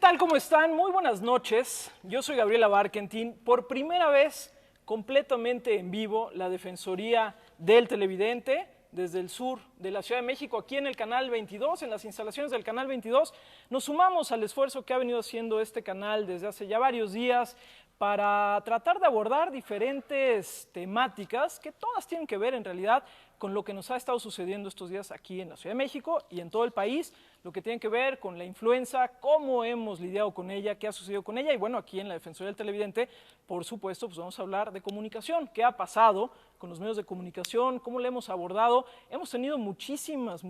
tal? ¿Cómo están? Muy buenas noches. Yo soy Gabriela Barkentin. Por primera vez, completamente en vivo, la Defensoría del Televidente, desde el sur de la Ciudad de México, aquí en el Canal 22, en las instalaciones del Canal 22. Nos sumamos al esfuerzo que ha venido haciendo este canal desde hace ya varios días para tratar de abordar diferentes temáticas que todas tienen que ver en realidad con lo que nos ha estado sucediendo estos días aquí en la Ciudad de México y en todo el país, lo que tiene que ver con la influenza, cómo hemos lidiado con ella, qué ha sucedido con ella y bueno, aquí en la Defensoría del Televidente, por supuesto, pues vamos a hablar de comunicación, qué ha pasado con los medios de comunicación, cómo la hemos abordado. Hemos tenido muchísimas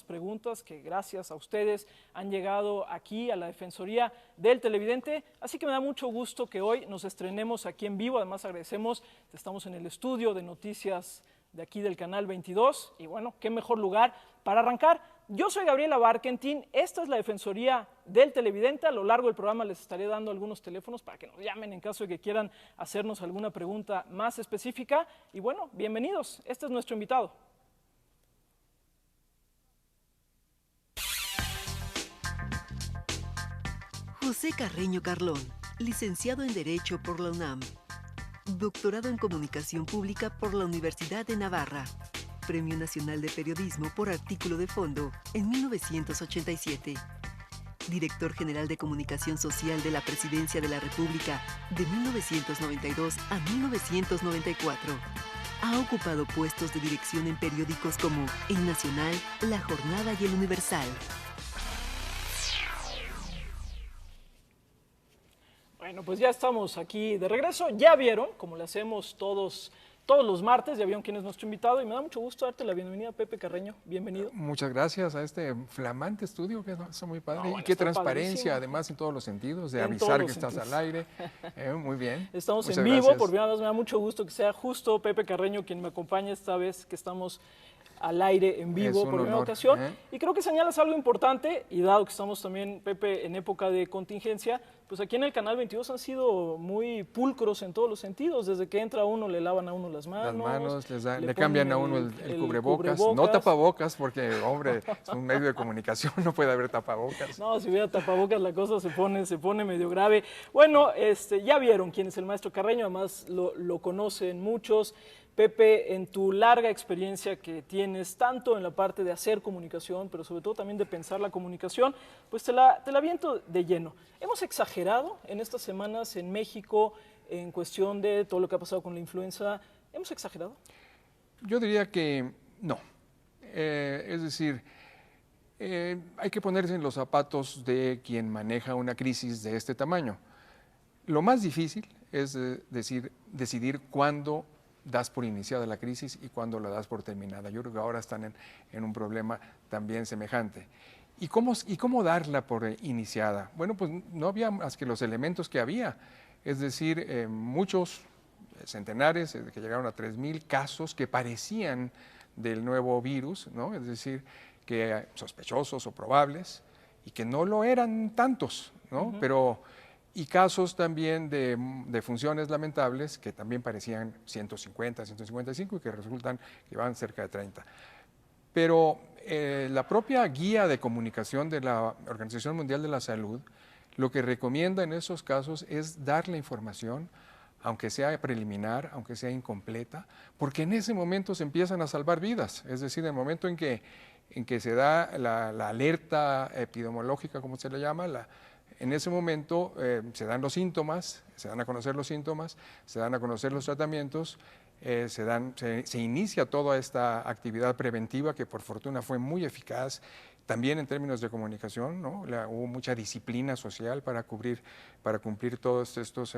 preguntas que gracias a ustedes han llegado aquí a la Defensoría del Televidente, así que me da mucho gusto que hoy nos estrenemos aquí en vivo. Además agradecemos, estamos en el estudio de noticias de aquí del Canal 22 y bueno, qué mejor lugar para arrancar. Yo soy Gabriela Barkentin, esta es la Defensoría del Televidente. A lo largo del programa les estaré dando algunos teléfonos para que nos llamen en caso de que quieran hacernos alguna pregunta más específica. Y bueno, bienvenidos, este es nuestro invitado. José Carreño Carlón, licenciado en Derecho por la UNAM, doctorado en Comunicación Pública por la Universidad de Navarra, Premio Nacional de Periodismo por Artículo de Fondo en 1987, Director General de Comunicación Social de la Presidencia de la República de 1992 a 1994. Ha ocupado puestos de dirección en periódicos como El Nacional, La Jornada y El Universal. Bueno, pues ya estamos aquí de regreso. Ya vieron, como lo hacemos todos los martes, ya vieron quién es nuestro invitado y me da mucho gusto darte la bienvenida, Pepe Carreño. Bienvenido. Muchas gracias a este flamante estudio que es muy padre. Bueno, y qué transparencia, padrísimo. Además, en todos los sentidos, de En avisar todos que los estás al aire. Muy bien. Estamos Muchas en vivo, gracias. por primera vez me da mucho gusto que sea justo Pepe Carreño quien me acompaña esta vez que estamos al aire en vivo por primera ocasión. Y creo que señalas algo importante, y dado que estamos también, Pepe, en época de contingencia, pues aquí en el Canal 22 han sido muy pulcros en todos los sentidos. Desde que entra uno, le lavan a uno las manos. Le cambian a uno el cubrebocas. No tapabocas, porque, hombre, es un medio de comunicación, no puede haber tapabocas. No, si hubiera tapabocas la cosa se pone medio grave. Bueno, ya vieron quién es el maestro Carreño, además lo conocen muchos. Pepe, en tu larga experiencia que tienes, tanto en la parte de hacer comunicación, pero sobre todo también de pensar la comunicación, pues te la aviento de lleno. ¿Hemos exagerado en estas semanas en México en cuestión de todo lo que ha pasado con la influenza? ¿Hemos exagerado? Yo diría que no. Es decir, hay que ponerse en los zapatos de quien maneja una crisis de este tamaño. Lo más difícil es decidir cuándo das por iniciada la crisis y cuándo la das por terminada. Yo creo que ahora están en un problema también semejante. ¿Y cómo darla por iniciada? Bueno, pues no había más que los elementos que había, es decir, muchos centenares, que llegaron a 3,000 casos que parecían del nuevo virus, ¿no? Es decir, que sospechosos o probables, y que no lo eran tantos, ¿no? Y casos también de funciones lamentables que también parecían 150, 155 y que resultan que van cerca de 30. Pero la propia guía de comunicación de la Organización Mundial de la Salud lo que recomienda en esos casos es dar la información, aunque sea preliminar, aunque sea incompleta, porque en ese momento se empiezan a salvar vidas. Es decir, en el momento en que se da la alerta epidemiológica, como se le llama, en ese momento se dan los síntomas, se dan a conocer los síntomas, se dan a conocer los tratamientos, se inicia toda esta actividad preventiva que por fortuna fue muy eficaz, también en términos de comunicación, ¿no? Hubo mucha disciplina social para cumplir todos estos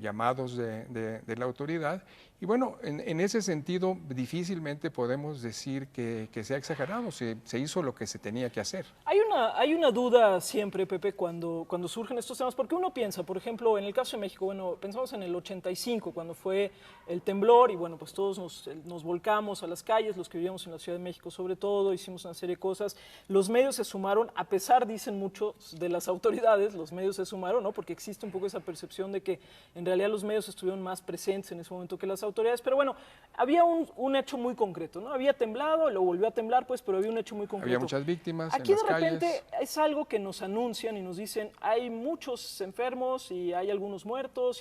llamados de la autoridad. Y bueno, en ese sentido difícilmente podemos decir que se ha exagerado, se hizo lo que se tenía que hacer. Hay una duda siempre, Pepe, cuando surgen estos temas, porque uno piensa, por ejemplo, en el caso de México, bueno, pensamos en el 85, cuando fue el temblor, y bueno, pues todos nos volcamos a las calles, los que vivíamos en la Ciudad de México sobre todo, hicimos una serie de cosas, los medios se sumaron, a pesar, dicen muchos de las autoridades, los medios se sumaron, ¿no? Porque existe un poco esa percepción de que en realidad los medios estuvieron más presentes en ese momento que las autoridades. autoridades, pero bueno, había un hecho muy concreto, ¿no? Había temblado, lo volvió a temblar, pues, pero había un hecho muy concreto. Había muchas víctimas Aquí en las de repente calles. es algo que nos anuncian y nos dicen, hay muchos enfermos y hay algunos muertos,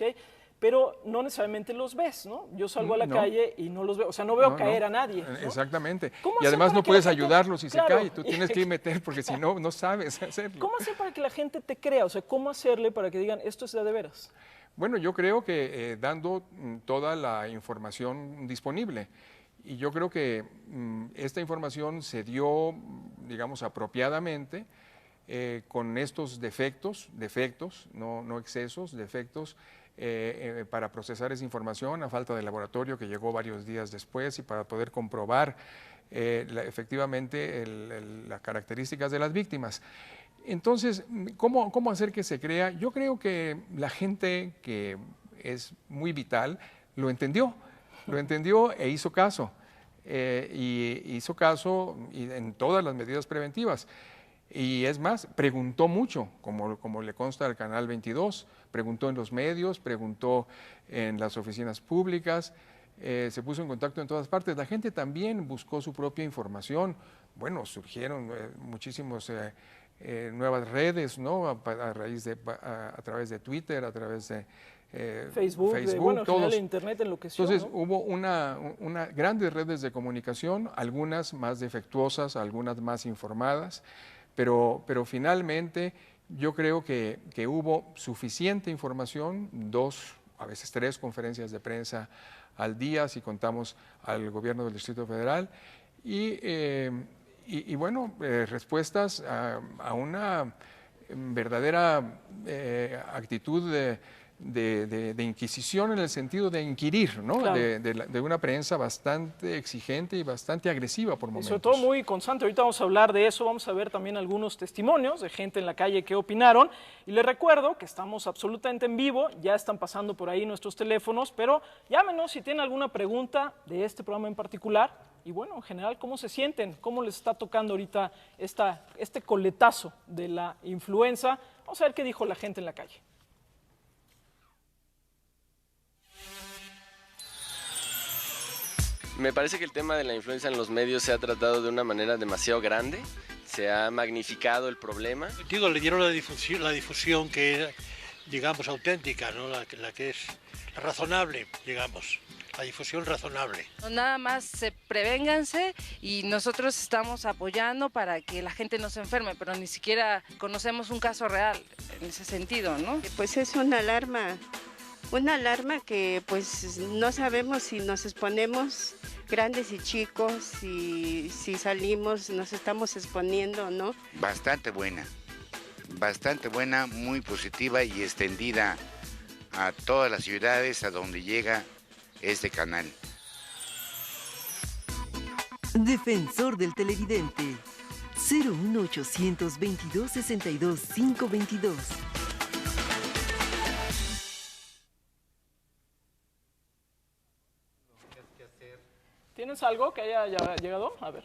pero no necesariamente los ves, ¿no? Yo salgo a la calle y no los veo, o sea, no veo caer a nadie, ¿no? Exactamente. ¿Cómo Y hacer además para no que la puedes gente- ayudarlo si Claro. se cae, tú tienes que meter porque si no, no sabes hacerlo. ¿Cómo hacer para que la gente te crea? O sea, ¿cómo hacerle para que digan, esto es de veras? Bueno, yo creo que dando toda la información disponible. Y yo creo que esta información se dio, digamos, apropiadamente con estos defectos, no excesos, defectos para procesar esa información a falta de laboratorio que llegó varios días después y para poder comprobar efectivamente las características de las víctimas. Entonces, ¿cómo hacer que se crea? Yo creo que la gente que es muy vital lo entendió e hizo caso. Y hizo caso en todas las medidas preventivas. Y es más, preguntó mucho, como le consta al Canal 22, preguntó en los medios, preguntó en las oficinas públicas, se puso en contacto en todas partes. La gente también buscó su propia información. Bueno, surgieron muchísimas nuevas redes, ¿no? A raíz de, a través de Twitter, a través de Facebook, bueno, al final el Internet enloqueció, Entonces, ¿no? hubo grandes redes de comunicación, algunas más defectuosas, algunas más informadas, pero finalmente yo creo que hubo suficiente información, 2, a veces 3 conferencias de prensa al día, si contamos al gobierno del Distrito Federal, y bueno, respuestas a una verdadera actitud de inquisición en el sentido de inquirir, ¿no? Claro. De una prensa bastante exigente y bastante agresiva por Y momentos. sobre todo muy constante. Ahorita vamos a hablar de eso, vamos a ver también algunos testimonios de gente en la calle que opinaron. Y les recuerdo que estamos absolutamente en vivo, ya están pasando por ahí nuestros teléfonos, pero llámenos si tienen alguna pregunta de este programa en particular. Y bueno, en general, ¿cómo se sienten? ¿Cómo les está tocando ahorita este coletazo de la influenza? Vamos a ver qué dijo la gente en la calle. Me parece que el tema de la influenza en los medios se ha tratado de una manera demasiado grande, se ha magnificado el problema. Digo, le dieron la difusión que es, digamos, auténtica, ¿no? La que es razonable, digamos, la difusión razonable. Nada más prevénganse y nosotros estamos apoyando para que la gente no se enferme, pero ni siquiera conocemos un caso real en ese sentido, ¿no? Pues es una alarma que pues no sabemos si nos exponemos grandes y chicos, si salimos, nos estamos exponiendo, ¿no? Bastante buena, muy positiva y extendida a todas las ciudades a donde llega este canal. Defensor del televidente. 01800 22 62 522. ¿Tienes algo que haya llegado? A ver.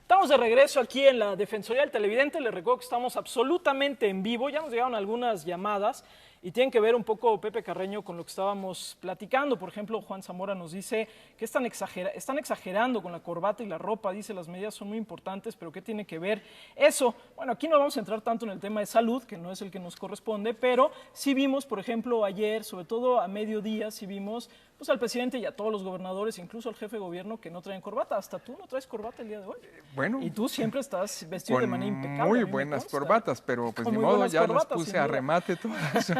Estamos de regreso aquí en la Defensoría del Televidente. Les recuerdo que estamos absolutamente en vivo. Ya nos llegaron algunas llamadas y tienen que ver un poco, Pepe Carreño, con lo que estábamos platicando. Por ejemplo, Juan Zamora nos dice que están exagerando con la corbata y la ropa. Dice, las medidas son muy importantes, pero ¿qué tiene que ver eso? Bueno, aquí no vamos a entrar tanto en el tema de salud, que no es el que nos corresponde, pero sí vimos, por ejemplo, ayer, sobre todo a mediodía, sí vimos pues al presidente y a todos los gobernadores, incluso al jefe de gobierno, que no traen corbata. Hasta tú no traes corbata el día de hoy. Bueno. Y tú siempre estás vestido de manera impecable. Muy buenas corbatas, pero pues Con ni muy modo, buenas ya las corbatas, puse sin a duda. remate todas.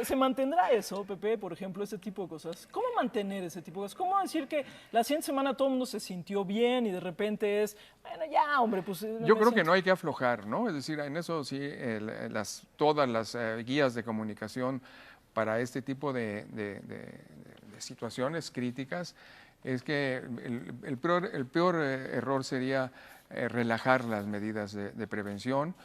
¿Se mantendrá eso, Pepe, por ejemplo, ese tipo de cosas? ¿Cómo mantener ese tipo de cosas? ¿Cómo decir que la siguiente semana todo el mundo se sintió bien y de repente es, bueno, ya, hombre, pues... Yo creo que no hay que aflojar, ¿no? Es decir, en eso sí, todas las guías de comunicación para este tipo de situaciones críticas, es que el peor error sería relajar las medidas de prevención.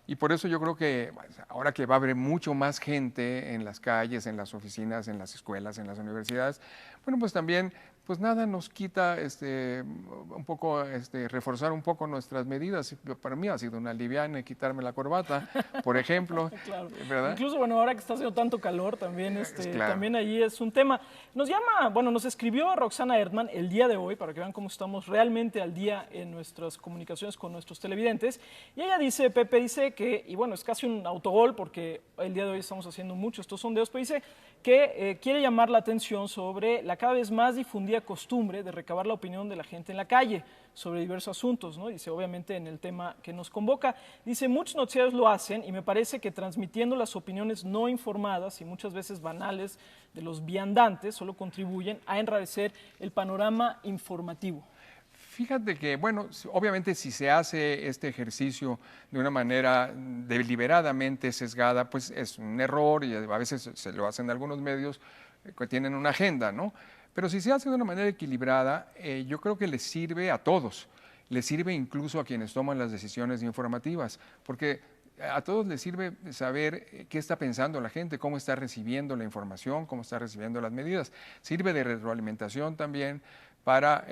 Y por eso yo creo que ahora que va a haber mucho más gente en las calles, en las oficinas, en las escuelas, en las universidades, bueno, pues también, pues nada nos quita un poco, reforzar un poco nuestras medidas. Para mí ha sido una liviana quitarme la corbata, por ejemplo, Claro. ¿verdad? Incluso, bueno, ahora que está haciendo tanto calor, también, Claro. también allí es un tema. Nos escribió Roxana Erdmann el día de hoy, para que vean cómo estamos realmente al día en nuestras comunicaciones con nuestros televidentes. Y ella dice, Pepe dice que, y bueno, es casi un autogol, porque el día de hoy estamos haciendo mucho estos sondeos, pero dice que quiere llamar la atención sobre la cada vez más difundida costumbre de recabar la opinión de la gente en la calle sobre diversos asuntos, ¿no? Dice, obviamente, en el tema que nos convoca. Dice, muchos noticieros lo hacen y me parece que transmitiendo las opiniones no informadas y muchas veces banales de los viandantes solo contribuyen a enrarecer el panorama informativo. Fíjate que, bueno, obviamente si se hace este ejercicio de una manera deliberadamente sesgada, pues es un error y a veces se lo hacen algunos medios que tienen una agenda, ¿no? Pero si se hace de una manera equilibrada, yo creo que les sirve a todos, les sirve incluso a quienes toman las decisiones informativas, porque a todos les sirve saber qué está pensando la gente, cómo está recibiendo la información, cómo está recibiendo las medidas. Sirve de retroalimentación también para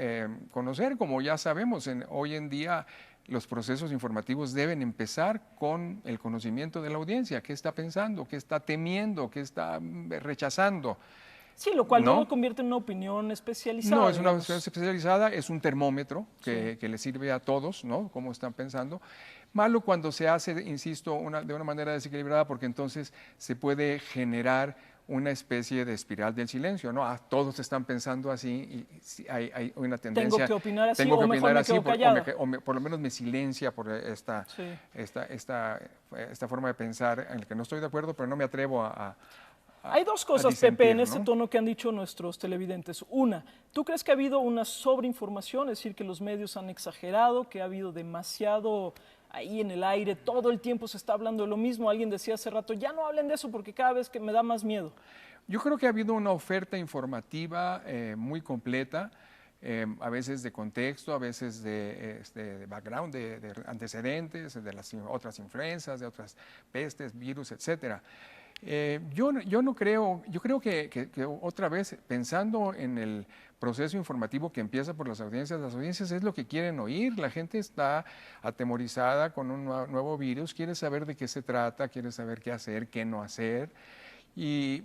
conocer, como ya sabemos, hoy en día los procesos informativos deben empezar con el conocimiento de la audiencia, qué está pensando, qué está temiendo, qué está rechazando. Sí, lo cual no ¿No? lo convierte en una opinión especializada. No, es una digamos. opinión especializada, es un termómetro que le sirve a todos, ¿no? Cómo están pensando. Malo cuando se hace, insisto, de una manera desequilibrada, porque entonces se puede generar una especie de espiral del silencio, ¿no? Todos están pensando así y hay una tendencia. Tengo que opinar así, tengo o que mejor opinar me así, quedo callado. por lo menos me silencia por esta forma de pensar en la que no estoy de acuerdo, pero no me atrevo Hay dos cosas, disentir, Pepe, en ¿no? ese tono que han dicho nuestros televidentes. Una, ¿tú crees que ha habido una sobreinformación? Es decir, que los medios han exagerado, que ha habido demasiado ahí en el aire, todo el tiempo se está hablando de lo mismo. Alguien decía hace rato, ya no hablen de eso porque cada vez que me da más miedo. Yo creo que ha habido una oferta informativa muy completa, a veces de contexto, a veces de background, de antecedentes, de las otras influencias, de otras pestes, virus, etcétera. Yo no creo, yo creo que otra vez, pensando en el proceso informativo que empieza por las audiencias es lo que quieren oír. La gente está atemorizada con un nuevo virus, quiere saber de qué se trata, quiere saber qué hacer, qué no hacer. Y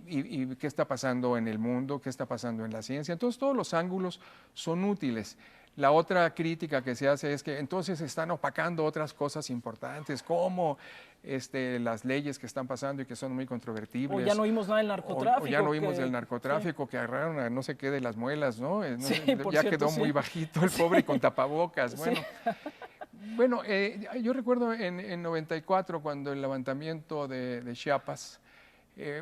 qué está pasando en el mundo, qué está pasando en la ciencia. Entonces, todos los ángulos son útiles. La otra crítica que se hace es que entonces están opacando otras cosas importantes, como las leyes que están pasando y que son muy controvertibles. O ya no oímos nada del narcotráfico. O ya no oímos del narcotráfico, que agarraron a no sé qué de las muelas, ¿no? Sí, por ya cierto, quedó sí. muy bajito el pobre con tapabocas. Bueno, bueno yo recuerdo en 94, cuando el levantamiento de Chiapas,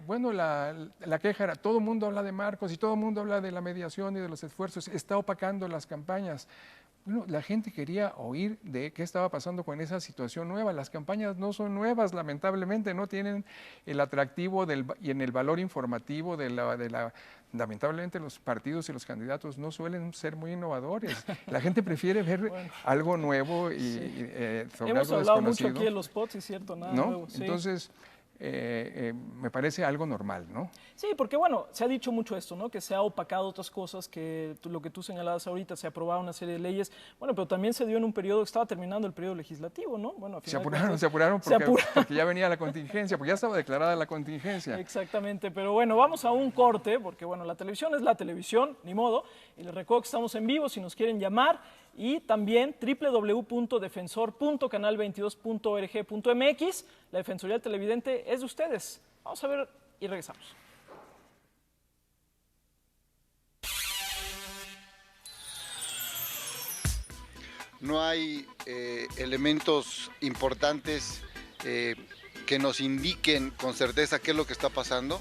bueno, la queja era, todo el mundo habla de Marcos y todo el mundo habla de la mediación y de los esfuerzos, está opacando las campañas. Bueno, la gente quería oír de qué estaba pasando con esa situación nueva. Las campañas no son nuevas, lamentablemente, no tienen el atractivo y en el valor informativo lamentablemente los partidos y los candidatos no suelen ser muy innovadores. La gente prefiere ver algo nuevo y sobre Hemos algo hablado desconocido. mucho aquí de los POTS, es cierto, nada ¿No? nuevo. Sí. Entonces, me parece algo normal, ¿no? Sí, porque bueno, se ha dicho mucho esto, ¿no? Que se ha opacado otras cosas, que lo que tú señalabas ahorita, se aprobaron una serie de leyes, bueno, pero también se dio en un periodo que estaba terminando el periodo legislativo, ¿no? Bueno, Se apuraron porque ya venía la contingencia, porque ya estaba declarada la contingencia. Exactamente, pero bueno, vamos a un corte, porque bueno, la televisión es la televisión, ni modo, y les recuerdo que estamos en vivo si nos quieren llamar, y también www.defensor.canal22.org.mx. La Defensoría del Televidente es de ustedes. Vamos a ver y regresamos. no hay elementos importantes que nos indiquen con certeza qué es lo que está pasando.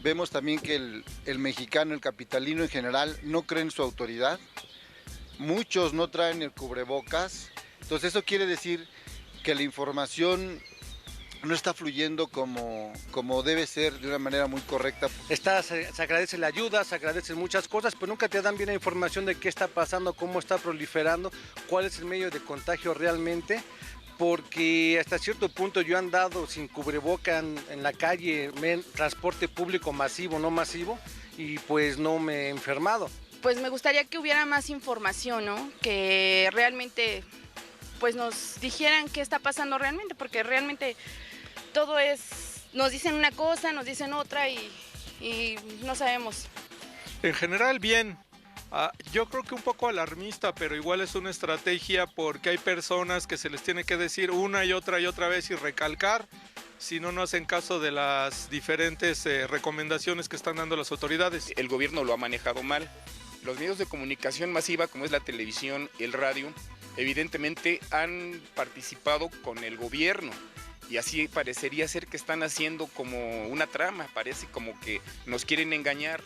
Vemos también que el mexicano, el capitalino en general, no cree en su autoridad. Muchos no traen el cubrebocas. Entonces eso quiere decir que la información no está fluyendo como debe ser, de una manera muy correcta. Se agradece la ayuda, se agradecen muchas cosas, pero nunca te dan bien la información de qué está pasando, cómo está proliferando, cuál es el medio de contagio realmente, porque hasta cierto punto yo he andado sin cubreboca en la calle, transporte público masivo, no masivo, y pues no me he enfermado. Pues me gustaría que hubiera más información, ¿no? Que realmente pues nos dijeran qué está pasando realmente, porque realmente todo es, nos dicen una cosa, nos dicen otra y no sabemos. En general bien, yo creo que un poco alarmista, pero igual es una estrategia porque hay personas que se les tiene que decir una y otra vez y recalcar, si no, no hacen caso de las diferentes recomendaciones que están dando las autoridades. El gobierno lo ha manejado mal. Los medios de comunicación masiva, como es la televisión, el radio, evidentemente han participado con el gobierno y así parecería ser que están haciendo como una trama, parece como que nos quieren engañar,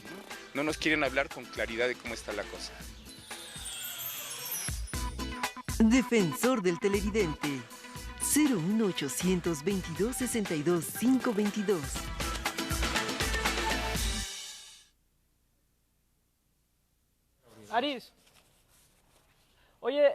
no nos quieren hablar con claridad de cómo está la cosa. Defensor del televidente 01800 22 62 522. Aris, oye,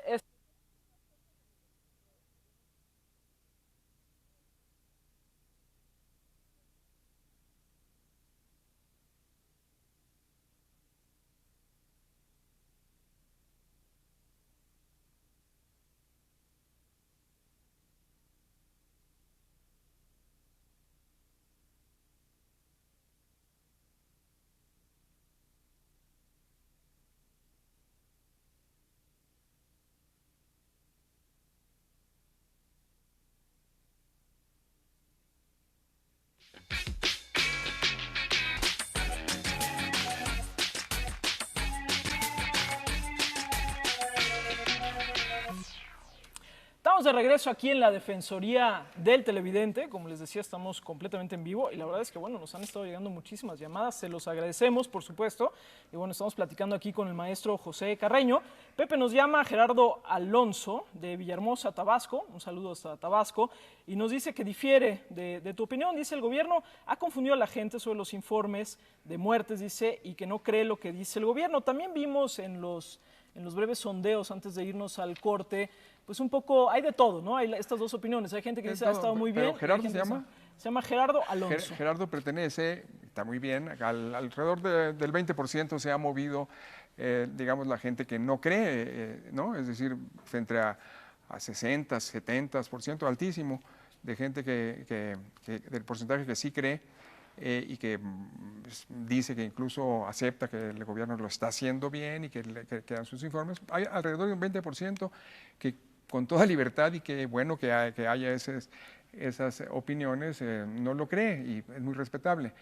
estamos de regreso aquí en la Defensoría del Televidente. Como les decía, estamos completamente en vivo y la verdad es que, bueno, nos han estado llegando muchísimas llamadas. Se los agradecemos, por supuesto. Y bueno, estamos platicando aquí con el maestro José Carreño. Pepe nos llama Gerardo Alonso de Villahermosa, Tabasco. Un saludo hasta Tabasco. Y nos dice que difiere de tu opinión. Dice, el gobierno ha confundido a la gente sobre los informes de muertes, dice, y que no cree lo que dice el gobierno. También vimos en los breves sondeos antes de irnos al corte, pues un poco, hay de todo, ¿no? Hay estas dos opiniones. Hay gente que dice, ha estado muy bien. ¿Gerardo se llama? Se llama Gerardo Alonso. Gerardo pertenece, está muy bien, alrededor del 20% se ha movido, digamos, la gente que no cree, ¿no? Es decir, frente a 60, 70%, altísimo, de gente del porcentaje que sí cree. Y que dice que incluso acepta que el gobierno lo está haciendo bien y que dan sus informes. Hay alrededor de un 20% que con toda libertad y que bueno que haya esas opiniones, no lo cree y es muy respetable.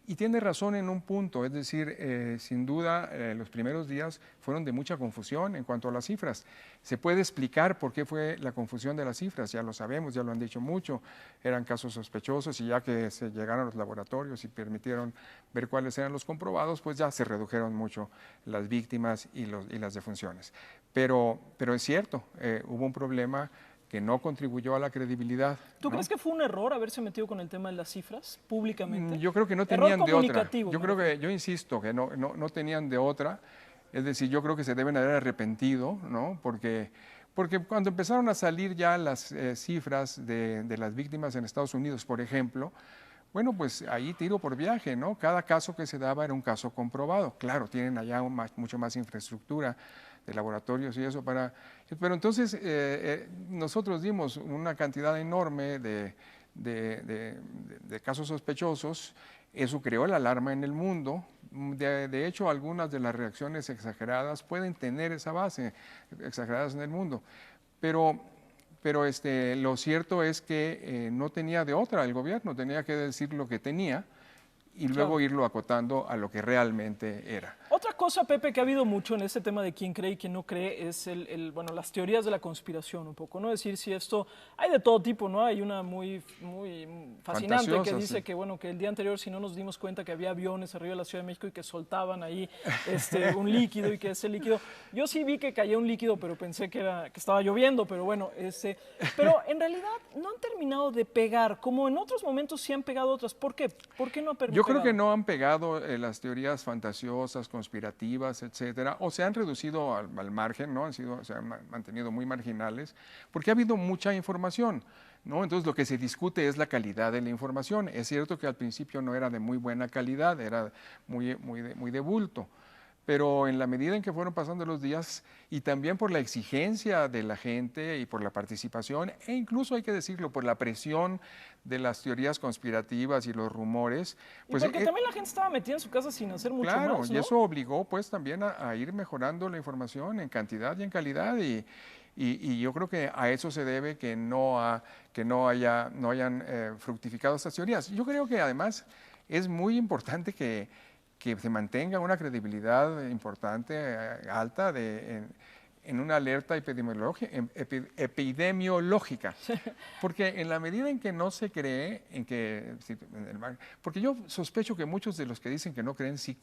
Y tiene razón en un punto, es decir, sin duda los primeros días fueron de mucha confusión en cuanto a las cifras. Se puede explicar por qué fue la confusión de las cifras, ya lo sabemos, ya lo han dicho mucho, eran casos sospechosos y ya que se llegaron a los laboratorios y permitieron ver cuáles eran los comprobados, pues ya se redujeron mucho las víctimas y las defunciones. Pero es cierto, hubo un problema que no contribuyó a la credibilidad. ¿Tú crees que fue un error haberse metido con el tema de las cifras públicamente? Yo creo que no tenían de otra. Yo insisto que no tenían de otra. Es decir, yo creo que se deben haber arrepentido, ¿no? Porque cuando empezaron a salir ya las cifras de las víctimas en Estados Unidos, por ejemplo, bueno, pues ahí tiro por viaje, ¿no? Cada caso que se daba era un caso comprobado. Claro, tienen allá mucho más infraestructura de laboratorios y eso pero entonces nosotros dimos una cantidad enorme de casos sospechosos, eso creó la alarma en el mundo, de hecho algunas de las reacciones exageradas pueden tener esa base, exageradas en el mundo, pero lo cierto es que no tenía de otra el gobierno, tenía que decir lo que tenía. y luego irlo acotando a lo que realmente era. Otra cosa, Pepe, que ha habido mucho en este tema de quién cree y quién no cree es bueno, las teorías de la conspiración un poco, ¿no? Es decir, si esto, hay de todo tipo, ¿no? Hay una muy fascinante que dice sí. que, bueno, que el día anterior si no nos dimos cuenta que había aviones arriba de la Ciudad de México y que soltaban ahí un líquido y que ese líquido, yo sí vi que caía un líquido, pero pensé que estaba lloviendo, pero bueno, pero en realidad no han terminado de pegar, como en otros momentos sí han pegado otras. ¿Por qué? ¿Por qué no han pegado? Yo creo que no han pegado las teorías fantasiosas, conspirativas, etcétera, o se han reducido al margen, ¿no? Se han mantenido muy marginales, porque ha habido mucha información, ¿no? Entonces lo que se discute es la calidad de la información. Es cierto que al principio no era de muy buena calidad, era muy de bulto. Pero en la medida en que fueron pasando los días y también por la exigencia de la gente y por la participación e incluso, hay que decirlo, por la presión de las teorías conspirativas y los rumores. Pues, y porque también la gente estaba metida en su casa sin hacer mucho más, ¿no? Claro, y eso obligó pues también a ir mejorando la información en cantidad y en calidad y yo creo que a eso se debe que no hayan fructificado estas teorías. Yo creo que además es muy importante que se mantenga una credibilidad importante, alta, en una alerta epidemiológica. Porque en la medida en que no se cree, porque yo sospecho que muchos de los que dicen que no creen sí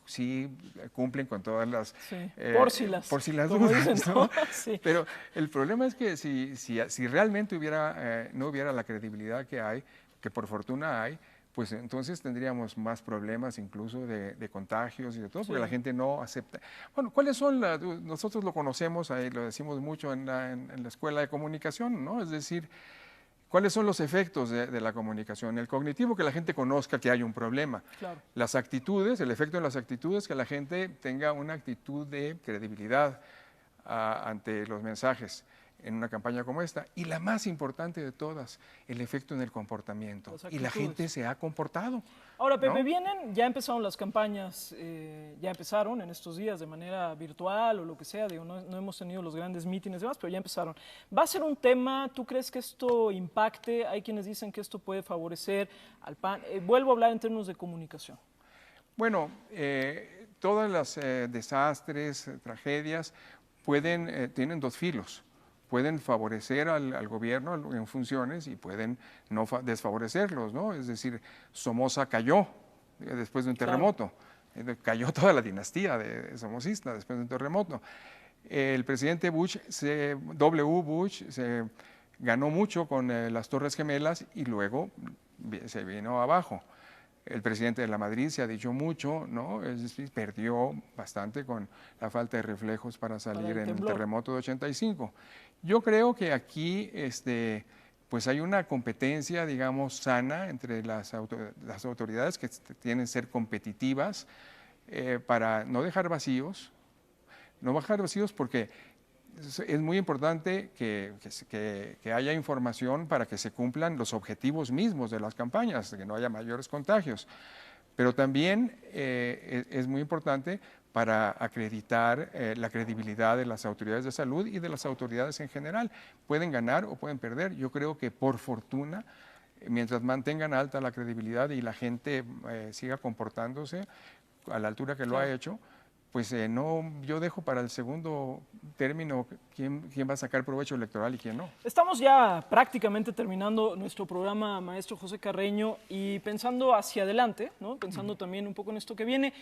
cumplen con todas las... por si las dudas, dicen, ¿no? Sí. Pero el problema es que si realmente no hubiera la credibilidad que hay, que por fortuna hay, pues entonces tendríamos más problemas incluso de contagios y de todo, porque la gente no acepta. Bueno, ¿cuáles son nosotros lo conocemos, ahí lo decimos mucho en la escuela de comunicación, ¿no? Es decir, ¿cuáles son los efectos de la comunicación? El cognitivo, que la gente conozca que hay un problema. Claro. Las actitudes, el efecto en las actitudes, que la gente tenga una actitud de credibilidad ante los mensajes en una campaña como esta. Y la más importante de todas, el efecto en el comportamiento. Y la gente se ha comportado. Ahora, Pepe, ¿no? ya empezaron las campañas, ya empezaron en estos días de manera virtual o lo que sea, digo, no hemos tenido los grandes mítines y demás, pero ya empezaron. ¿Va a ser un tema? ¿Tú crees que esto impacte? Hay quienes dicen que esto puede favorecer al PAN. Vuelvo a hablar en términos de comunicación. Bueno, todas las desastres, tragedias, tienen dos filos. Pueden favorecer al gobierno en funciones y pueden no desfavorecerlos, ¿no? Es decir, Somoza cayó después de un terremoto, cayó toda la dinastía somocista después de un terremoto. El presidente Bush, Bush, se ganó mucho con las Torres Gemelas y luego se vino abajo. El presidente de la Madrid se ha dicho mucho, ¿no? Es decir, perdió bastante con la falta de reflejos para salir en el terremoto de 85. Yo creo que aquí pues hay una competencia, digamos, sana entre las autoridades que tienen que ser competitivas para no dejar vacíos, porque es muy importante que haya información para que se cumplan los objetivos mismos de las campañas, que no haya mayores contagios. Pero también es muy importante para acreditar la credibilidad de las autoridades de salud y de las autoridades en general. Pueden ganar o pueden perder. Yo creo que por fortuna, mientras mantengan alta la credibilidad y la gente siga comportándose a la altura que lo ha hecho, pues yo dejo para el segundo término quién va a sacar provecho electoral y quién no. Estamos ya prácticamente terminando nuestro programa, maestro José Carreño, y pensando hacia adelante, ¿no? Pensando también un poco en esto que viene.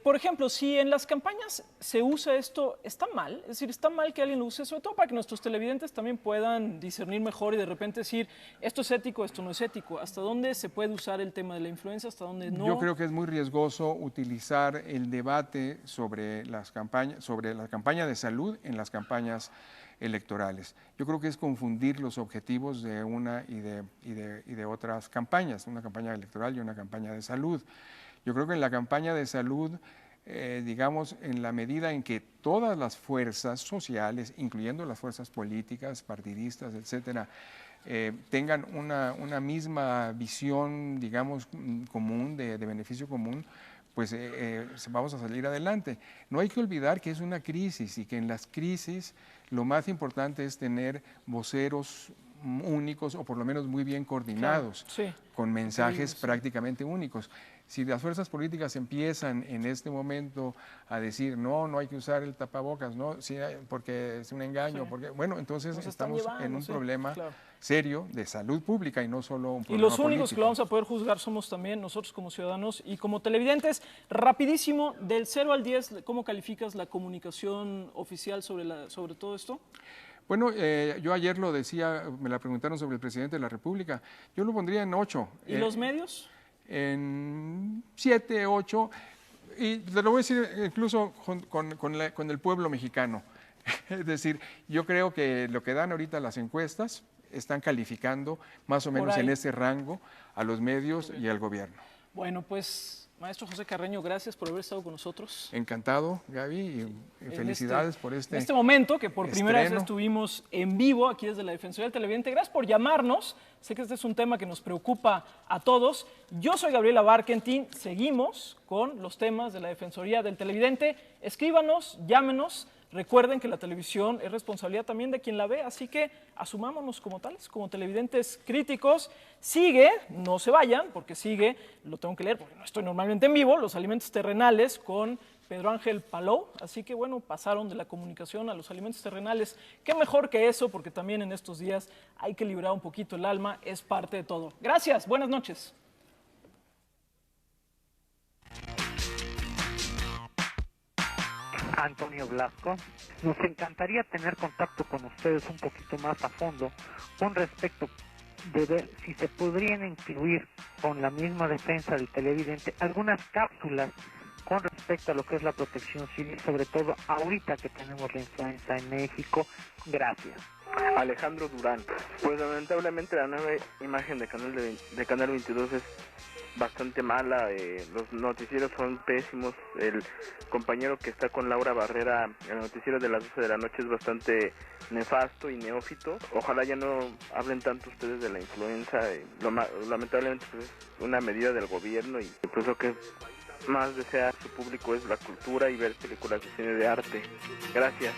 Por ejemplo, si en las campañas se usa esto, ¿está mal? Es decir, ¿está mal que alguien lo use? Sobre todo para que nuestros televidentes también puedan discernir mejor y de repente decir, esto es ético, esto no es ético. ¿Hasta dónde se puede usar el tema de la influencia? ¿Hasta dónde no? Yo creo que es muy riesgoso utilizar el debate sobre la campaña de salud en las campañas electorales. Yo creo que es confundir los objetivos de una y de otras campañas, una campaña electoral y una campaña de salud. Yo creo que en la campaña de salud, digamos, en la medida en que todas las fuerzas sociales, incluyendo las fuerzas políticas, partidistas, etcétera, tengan una misma visión, digamos, común, de beneficio común, pues vamos a salir adelante. No hay que olvidar que es una crisis y que en las crisis lo más importante es tener voceros únicos o por lo menos muy bien coordinados, con mensajes prácticamente únicos. Si las fuerzas políticas empiezan en este momento a decir no hay que usar el tapabocas, no, sí, porque es un engaño, Sí. porque bueno, entonces Nos están estamos llevando, en un sí, problema claro. serio de salud pública y no solo un Y problema los únicos político. que lo vamos a poder juzgar somos también nosotros como ciudadanos y como televidentes. Rapidísimo, del 0 al 10, ¿cómo calificas la comunicación oficial sobre todo esto? Bueno, yo ayer lo decía, me la preguntaron sobre el presidente de la República, yo lo pondría en 8. ¿Y los medios? En 7, 8, y te lo voy a decir incluso con el pueblo mexicano. Es decir, yo creo que lo que dan ahorita las encuestas están calificando más o menos en ese rango a los medios y al gobierno. Bueno, pues, maestro José Carreño, gracias por haber estado con nosotros. Encantado, Gaby, y felicidades por en este momento que por primera vez estreno. estuvimos en vivo aquí desde la Defensoría del Televidente. Gracias por llamarnos. Sé que este es un tema que nos preocupa a todos. Yo soy Gabriela Barkentin. Seguimos con los temas de la Defensoría del Televidente. Escríbanos, llámenos. Recuerden que la televisión es responsabilidad también de quien la ve, así que asumámonos como tales, como televidentes críticos. Sigue, no se vayan, porque sigue, lo tengo que leer porque no estoy normalmente en vivo, Los alimentos terrenales con Pedro Ángel Palou. Así que bueno, pasaron de la comunicación a los alimentos terrenales. Qué mejor que eso, porque también en estos días hay que liberar un poquito el alma, es parte de todo. Gracias, buenas noches. Antonio Blasco. Nos encantaría tener contacto con ustedes un poquito más a fondo con respecto de ver si se podrían incluir con la misma defensa del televidente algunas cápsulas con respecto a lo que es la protección civil, sobre todo ahorita que tenemos la influenza en México. Gracias. Alejandro Durán. Pues lamentablemente la nueva imagen de Canal 22 es bastante mala, los noticieros son pésimos, el compañero que está con Laura Barrera en el noticiero de las 12 de la noche es bastante nefasto y neófito. Ojalá ya no hablen tanto ustedes de la influenza, lamentablemente pues, es una medida del gobierno y pues lo que más desea su público es la cultura y ver películas de cine de arte. Gracias.